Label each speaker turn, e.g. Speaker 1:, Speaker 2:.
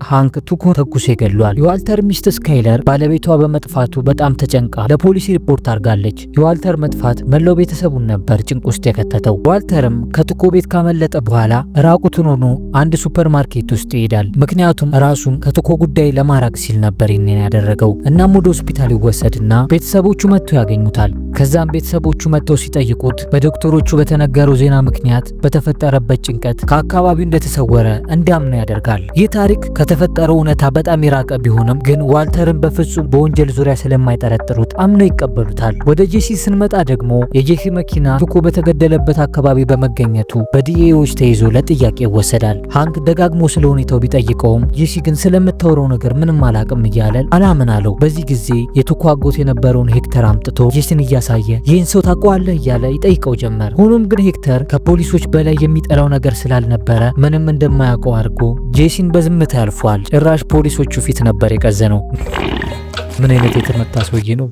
Speaker 1: ሃንክ ቱኮን ተኩሶ ይገድሏል። የዋልተር ሚስት ስካይለር ባለቤቷ በመጥፋቱ በጣም ተጨንቃ ለፖሊስ ሪፖርት አድርጋለች። የዋልተር መጥፋት መላው ቤተሰቡን ነበር ጭንቅ ውስጥ የከተተው። ዋልተርም ከቱኮ ቤት ካመለጠ በኋላ ራቁቱን ሆኖ አንድ ሱፐርማርኬት ውስጥ ይሄዳል። ምክንያቱም ራሱን ከቱኮ ጉዳይ ለማራቅ ሲል ነበር ይሄን ያደረገው። እናም ወደ ሆስፒታል ይወሰድና ቤተሰቦቹ መጥተው ያገኙታል። ከዛም ቤተሰቦቹ መጥተው ሲጠይቁት በዶክተሮቹ በተነገረው ዜና ምክንያት በተፈጠረበት ጭንቀት ከአካባቢው እንደተሰወረ እንዲያምኑ ያደርጋል። ይህ ታሪክ ከተፈጠረው እውነታ በጣም የራቀ ቢሆንም ግን ዋልተርን በፍጹም በወንጀል ዙሪያ ስለማይጠረጥሩት አምነው ይቀበሉታል። ወደ ጄሲ ስንመጣ ደግሞ የጄሲ መኪና ቱኮ በተገደለበት አካባቢ በመገኘቱ በዲኤዎች ተይዞ ለጥያቄ ይወሰዳል። ሃንክ ደጋግሞ ስለ ሁኔታው ቢጠይቀውም ጄሲ ግን ስለምታወራው ነገር ምንም አላቅም እያለ አላምን አለው። በዚህ ጊዜ የቱኮ አጎት የነበረውን ሄክተር አምጥቶ ጄሲን እያሳየ ይህን ሰው ታውቀዋለህ እያለ ይጠይቀው ጀመር። ሆኖም ግን ሄክተር ከፖሊሶች በላይ የሚጠላው ነገር ስላልነበረ ምንም እንደማያውቀው አድርጎ ጄሲን በዝምታ ያልፏል። ጭራሽ ፖሊሶቹ ፊት ነበር የቀዘነው። ምን አይነት የተመታ ሰውዬ ነው!